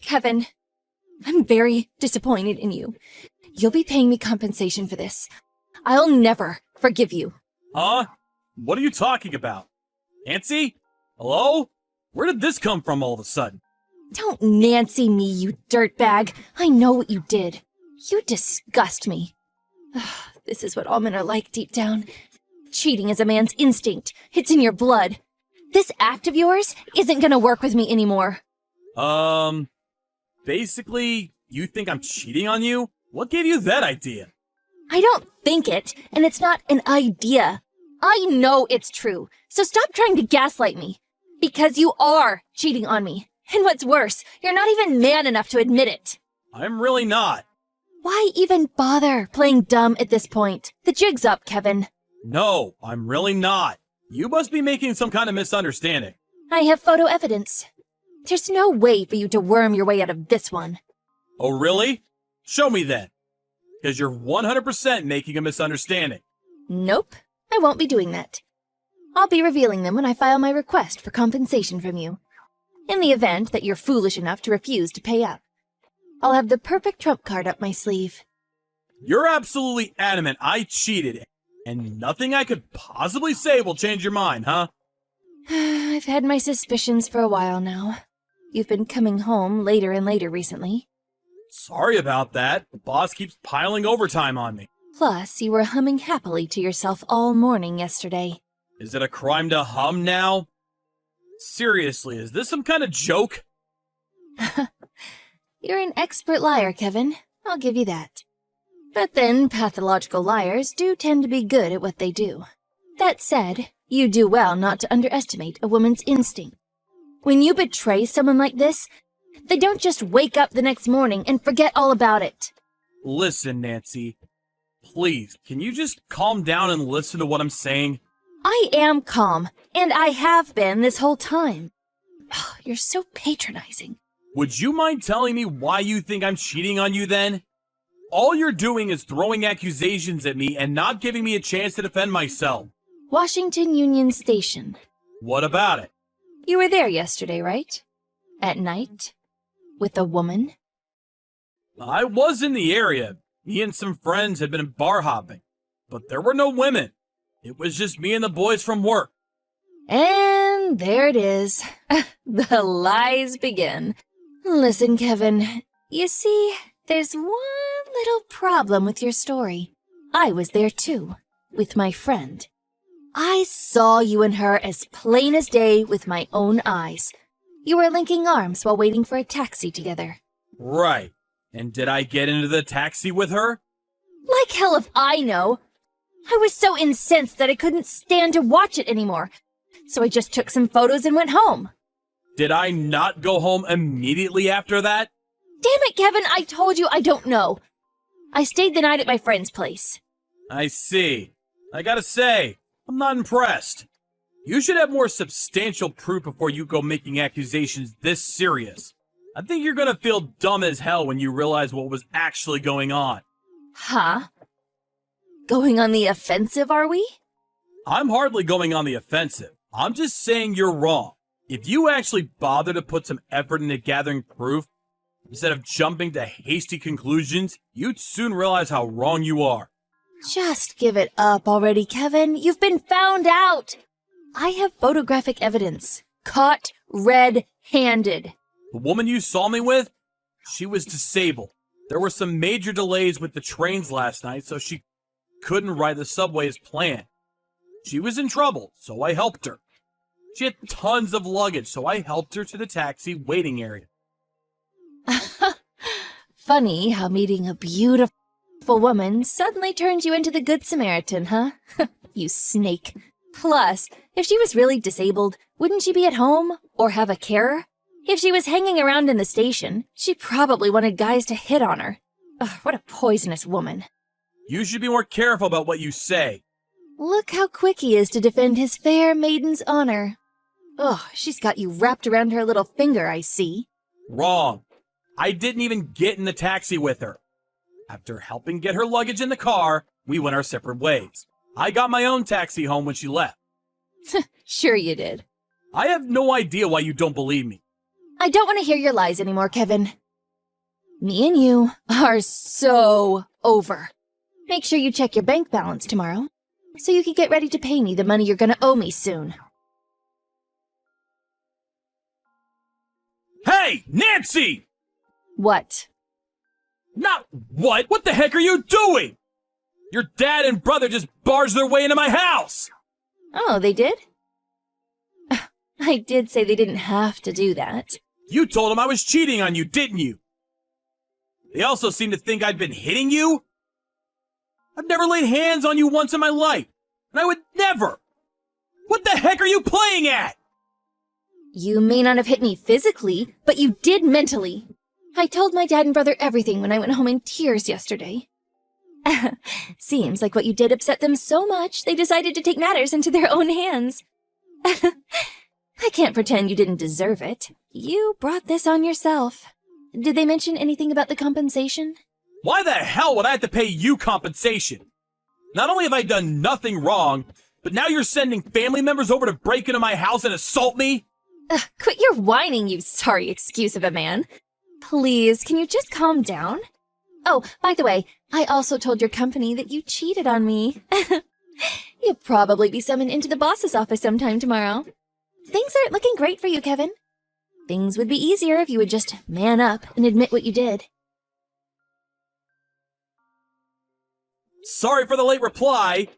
Kevin, I'm very disappointed in you. You'll be paying me compensation for this. I'll never forgive you. Huh? What are you talking about? Nancy? Hello? Where did this come from all of a sudden? Don't Nancy me, you dirtbag. I know what you did. You disgust me. This is what all men are like deep down. Cheating is a man's instinct. It's in your blood. This act of yours isn't gonna work with me anymore. Basically, you think I'm cheating on you? What gave you that idea? I don't think it, and it's not an idea. I know it's true, so stop trying to gaslight me. Because you are cheating on me. And what's worse, you're not even man enough to admit it. I'm really not. Why even bother playing dumb at this point? The jig's up, Kevin. No, I'm really not. You must be making some kind of misunderstanding. I have photo evidence. There's no way for you to worm your way out of this one. Oh, really? Show me then. Because you're 100% making a misunderstanding. Nope, I won't be doing that. I'll be revealing them when I file my request for compensation from you. In the event that you're foolish enough to refuse to pay up, I'll have the perfect trump card up my sleeve. You're absolutely adamant I cheated, and nothing I could possibly say will change your mind, huh? I've had my suspicions for a while now. You've been coming home later and later recently. Sorry about that. The boss keeps piling overtime on me. Plus, you were humming happily to yourself all morning yesterday. Is it a crime to hum now? Seriously, is this some kind of joke? You're an expert liar, Kevin. I'll give you that. But then, pathological liars do tend to be good at what they do. That said, you do well not to underestimate a woman's instinct. When you betray someone like this, they don't just wake up the next morning and forget all about it. Listen, Nancy. Please, can you just calm down and listen to what I'm saying? I am calm, and I have been this whole time. You're so patronizing. Would you mind telling me why you think I'm cheating on you then? All you're doing is throwing accusations at me and not giving me a chance to defend myself. Washington Union Station. What about it? You were there yesterday, right? At night? With a woman? I was in the area. Me and some friends had been bar hopping. But there were no women. It was just me and the boys from work. And there it is. The lies begin. Listen, Kevin. You see, there's one little problem with your story. I was there too, with my friend. I saw you and her as plain as day with my own eyes. You were linking arms while waiting for a taxi together. Right. And did I get into the taxi with her? Like hell if I know. I was so incensed that I couldn't stand to watch it anymore. So I just took some photos and went home. Did I not go home immediately after that? Damn it, Kevin, I told you I don't know. I stayed the night at my friend's place. I see. I gotta say, I'm not impressed. You should have more substantial proof before you go making accusations this serious. I think you're gonna feel dumb as hell when you realize what was actually going on. Huh? Going on the offensive, are we? I'm hardly going on the offensive. I'm just saying you're wrong. If you actually bother to put some effort into gathering proof, instead of jumping to hasty conclusions, you'd soon realize how wrong you are. Just give it up already, Kevin. You've been found out. I have photographic evidence. Caught red-handed. The woman you saw me with, she was disabled. There were some major delays with the trains last night, so she couldn't ride the subway as planned. She was in trouble, so I helped her. She had tons of luggage, so I helped her to the taxi waiting area. Funny how meeting a beautiful woman suddenly turns you into the Good Samaritan, huh? You snake. Plus, if she was really disabled, wouldn't she be at home or have a carer? If she was hanging around in the station, she probably wanted guys to hit on her. Ugh, what a poisonous woman. You should be more careful about what you say. Look how quick he is to defend his fair maiden's honor. Ugh, she's got you wrapped around her little finger, I see. Wrong. I didn't even get in the taxi with her. After helping get her luggage in the car, we went our separate ways. I got my own taxi home when she left. Sure you did. I have no idea why you don't believe me. I don't want to hear your lies anymore, Kevin. Me and you are so over. Make sure you check your bank balance tomorrow, so you can get ready to pay me the money you're gonna owe me soon. Hey, Nancy! What? Not what? What the heck are you doing? Your dad and brother just barged their way into my house! Oh, they did? I did say they didn't have to do that. You told them I was cheating on you, didn't you? They also seem to think I've been hitting you? I've never laid hands on you once in my life, and I would never! What the heck are you playing at? You may not have hit me physically, but you did mentally. I told my dad and brother everything when I went home in tears yesterday. Seems like what you did upset them so much, they decided to take matters into their own hands. I can't pretend you didn't deserve it. You brought this on yourself. Did they mention anything about the compensation? Why the hell would I have to pay you compensation? Not only have I done nothing wrong, but now you're sending family members over to break into my house and assault me? Quit your whining, you sorry excuse of a man. Please, can you just calm down? Oh, by the way, I also told your company that you cheated on me. You'll probably be summoned into the boss's office sometime tomorrow. Things aren't looking great for you, Kevin. Things would be easier if you would just man up and admit what you did. Sorry for the late reply.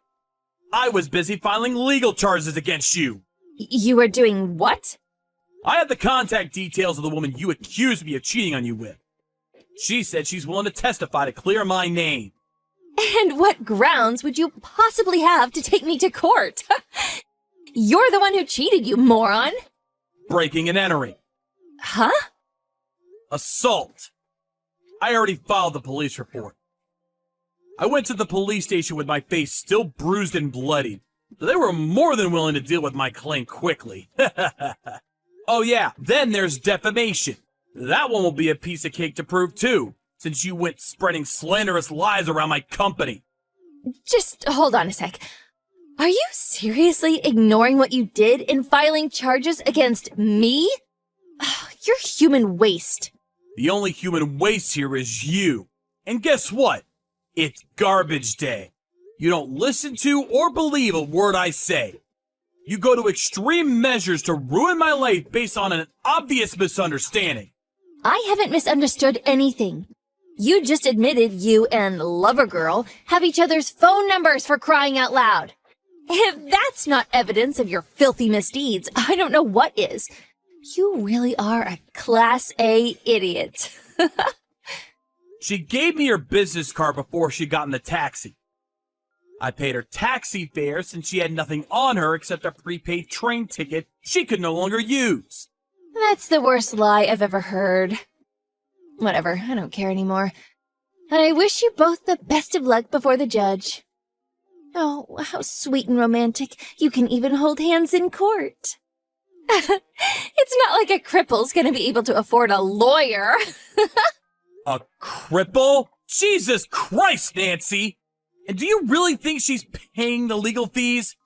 I was busy filing legal charges against you. You were doing what? I have the contact details of the woman you accused me of cheating on you with. She said she's willing to testify to clear my name. And what grounds would you possibly have to take me to court? You're the one who cheated, you moron. Breaking and entering. Huh? Assault. I already filed the police report. I went to the police station with my face still bruised and bloody, so they were more than willing to deal with my claim quickly. Oh yeah, then there's defamation. That one will be a piece of cake to prove too, since you went spreading slanderous lies around my company. Just hold on a sec. Are you seriously ignoring what you did in filing charges against me? You're human waste. The only human waste here is you. And guess what? It's garbage day. You don't listen to or believe a word I say. You go to extreme measures to ruin my life based on an obvious misunderstanding. I haven't misunderstood anything. You just admitted you and Lover Girl have each other's phone numbers, for crying out loud. If that's not evidence of your filthy misdeeds, I don't know what is. You really are a Class A idiot. She gave me her business card before she got in the taxi. I paid her taxi fare since she had nothing on her except a prepaid train ticket she could no longer use. That's the worst lie I've ever heard. Whatever, I don't care anymore. And I wish you both the best of luck before the judge. Oh, how sweet and romantic. You can even hold hands in court. It's not like a cripple's gonna be able to afford a lawyer. A cripple? Jesus Christ, Nancy! And do you really think she's paying the legal fees?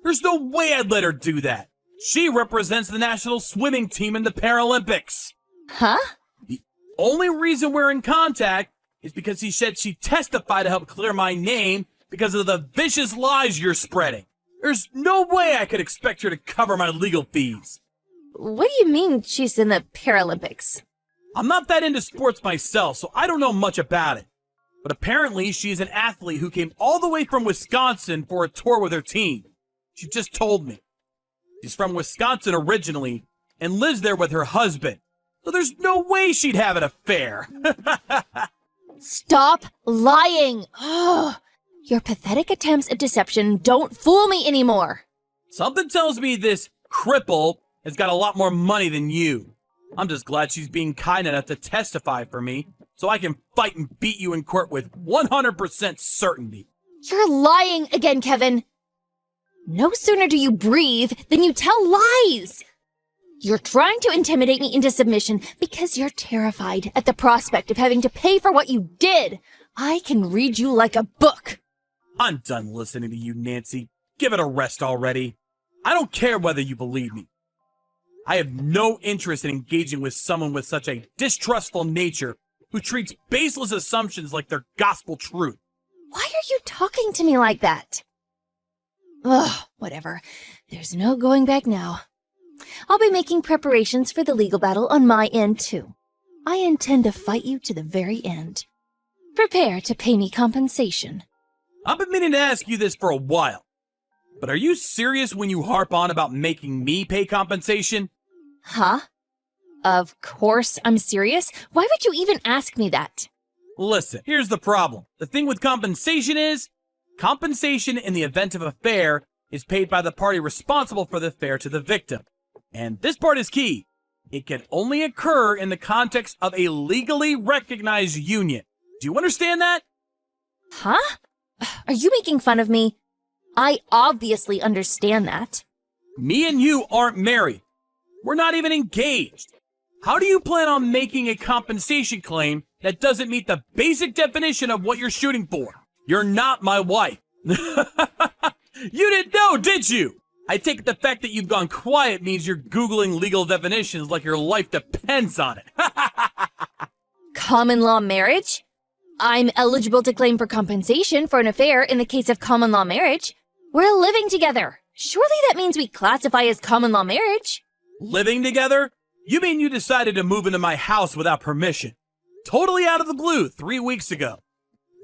There's no way I'd let her do that. She represents the national swimming team in the Paralympics. Huh? The only reason we're in contact is because he said she'd testify to help clear my name because of the vicious lies you're spreading. There's no way I could expect her to cover my legal fees. What do you mean she's in the Paralympics? I'm not that into sports myself, so I don't know much about it. But apparently she's an athlete who came all the way from Wisconsin for a tour with her team. She just told me. She's from Wisconsin originally and lives there with her husband. So there's no way she'd have an affair. Stop lying! Oh, your pathetic attempts at deception don't fool me anymore. Something tells me this cripple has got a lot more money than you. I'm just glad she's being kind enough to testify for me so I can fight and beat you in court with 100% certainty. You're lying again, Kevin. No sooner do you breathe than you tell lies. You're trying to intimidate me into submission because you're terrified at the prospect of having to pay for what you did. I can read you like a book. I'm done listening to you, Nancy. Give it a rest already. I don't care whether you believe me. I have no interest in engaging with someone with such a distrustful nature who treats baseless assumptions like they're gospel truth. Why are you talking to me like that? Ugh, whatever. There's no going back now. I'll be making preparations for the legal battle on my end, too. I intend to fight you to the very end. Prepare to pay me compensation. I've been meaning to ask you this for a while, but are you serious when you harp on about making me pay compensation? Huh? Of course I'm serious. Why would you even ask me that? Listen, here's the problem. The thing with compensation is, compensation in the event of a affair is paid by the party responsible for the affair to the victim. And this part is key. It can only occur in the context of a legally recognized union. Do you understand that? Huh? Are you making fun of me? I obviously understand that. Me and you aren't married. We're not even engaged. How do you plan on making a compensation claim that doesn't meet the basic definition of what you're shooting for? You're not my wife. You didn't know, did you? I take it the fact that you've gone quiet means you're Googling legal definitions like your life depends on it. Common law marriage? I'm eligible to claim for compensation for an affair in the case of common law marriage. We're living together. Surely that means we classify as common law marriage. Living together? You mean you decided to move into my house without permission? Totally out of the blue 3 weeks ago.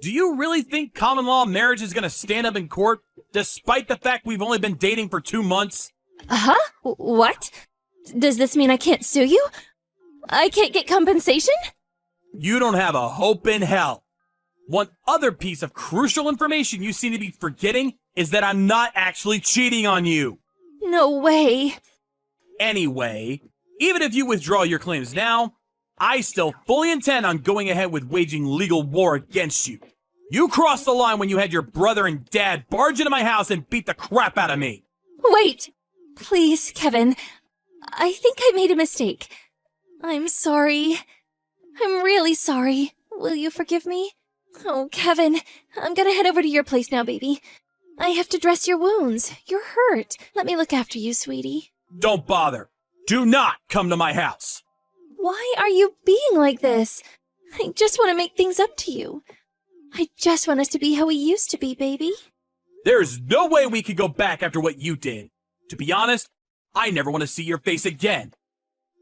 Do you really think common law marriage is going to stand up in court, despite the fact we've only been dating for 2 months? Huh? What? Does this mean I can't sue you? I can't get compensation? You don't have a hope in hell. One other piece of crucial information you seem to be forgetting is that I'm not actually cheating on you. No way. Anyway, even if you withdraw your claims now, I still fully intend on going ahead with waging legal war against you. You crossed the line when you had your brother and dad barge into my house and beat the crap out of me. Wait! Please, Kevin. I think I made a mistake. I'm sorry. I'm really sorry. Will you forgive me? Oh, Kevin, I'm gonna head over to your place now, baby. I have to dress your wounds. You're hurt. Let me look after you, sweetie. Don't bother. Do not come to my house. Why are you being like this? I just want to make things up to you. I just want us to be how we used to be, baby. There's no way we could go back after what you did. To be honest, I never want to see your face again.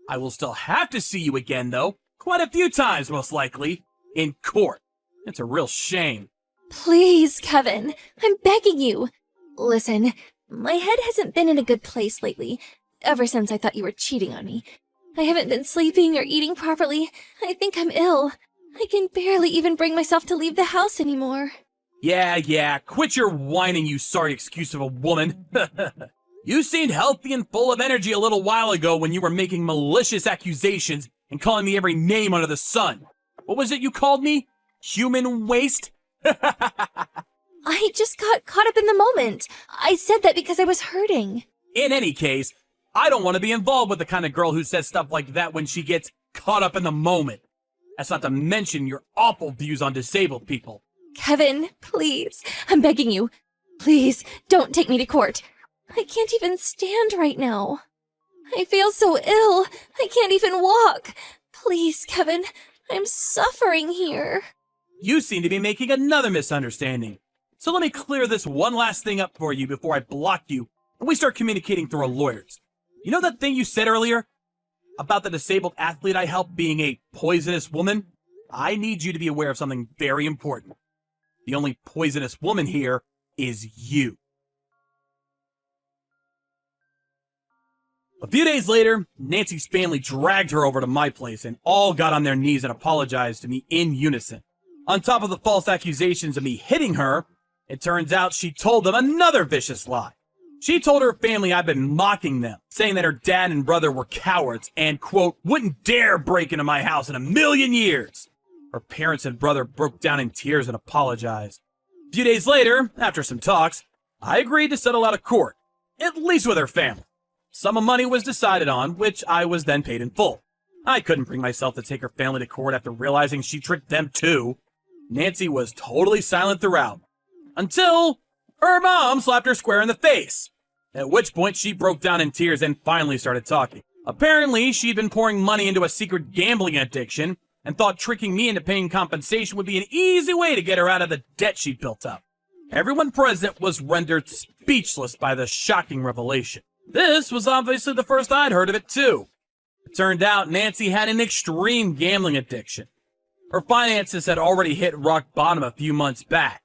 I will still have to see you again, though. Quite a few times, most likely. In court. It's a real shame. Please, Kevin. I'm begging you. Listen, my head hasn't been in a good place lately. Ever since I thought you were cheating on me. I haven't been sleeping or eating properly. I think I'm ill. I can barely even bring myself to leave the house anymore. Yeah, quit your whining, you sorry excuse of a woman. You seemed healthy and full of energy a little while ago when you were making malicious accusations and calling me every name under the sun. What was it you called me? Human waste? I just got caught up in the moment. I said that because I was hurting. In any case, I don't want to be involved with the kind of girl who says stuff like that when she gets caught up in the moment. That's not to mention your awful views on disabled people. Kevin, please. I'm begging you. Please, don't take me to court. I can't even stand right now. I feel so ill. I can't even walk. Please, Kevin. I'm suffering here. You seem to be making another misunderstanding. So let me clear this one last thing up for you before I block you and we start communicating through our lawyers. You know that thing you said earlier? About the disabled athlete I helped being a poisonous woman? I need you to be aware of something very important. The only poisonous woman here is you. A few days later, Nancy's family dragged her over to my place and all got on their knees and apologized to me in unison. On top of the false accusations of me hitting her, it turns out she told them another vicious lie. She told her family I'd been mocking them, saying that her dad and brother were cowards and, quote, wouldn't dare break into my house in a million years. Her parents and brother broke down in tears and apologized. A few days later, after some talks, I agreed to settle out of court, at least with her family. Sum of money was decided on, which I was then paid in full. I couldn't bring myself to take her family to court after realizing she tricked them too. Nancy was totally silent throughout, until her mom slapped her square in the face, at which point she broke down in tears and finally started talking. Apparently, she'd been pouring money into a secret gambling addiction and thought tricking me into paying compensation would be an easy way to get her out of the debt she'd built up. Everyone present was rendered speechless by the shocking revelation. This was obviously the first I'd heard of it, too. It turned out Nancy had an extreme gambling addiction. Her finances had already hit rock bottom a few months back.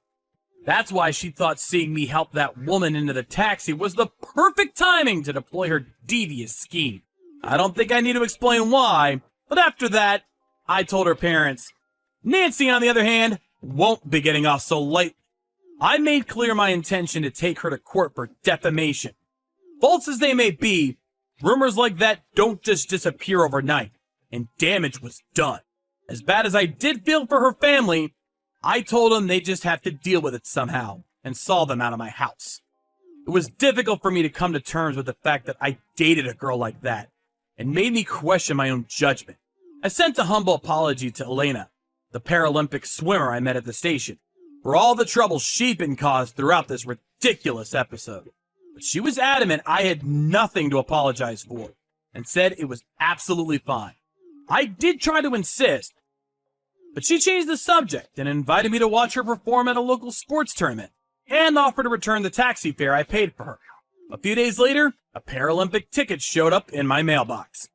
That's why she thought seeing me help that woman into the taxi was the perfect timing to deploy her devious scheme. I don't think I need to explain why, but after that, I told her parents. Nancy, on the other hand, won't be getting off so lightly. I made clear my intention to take her to court for defamation. False as they may be, rumors like that don't just disappear overnight, and damage was done. As bad as I did feel for her family, I told them they just have to deal with it somehow, and saw them out of my house. It was difficult for me to come to terms with the fact that I dated a girl like that, and made me question my own judgment. I sent a humble apology to Elena, the Paralympic swimmer I met at the station, for all the trouble she'd been caused throughout this ridiculous episode. But she was adamant I had nothing to apologize for, and said it was absolutely fine. I did try to insist, but she changed the subject and invited me to watch her perform at a local sports tournament, and offered to return the taxi fare I paid for her. A few days later, a Paralympic ticket showed up in my mailbox.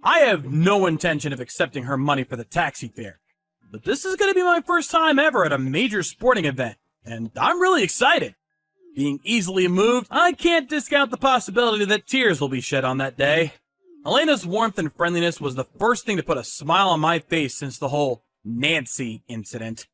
I have no intention of accepting her money for the taxi fare, but this is going to be my first time ever at a major sporting event, and I'm really excited. Being easily moved, I can't discount the possibility that tears will be shed on that day. Elena's warmth and friendliness was the first thing to put a smile on my face since the whole Nancy incident.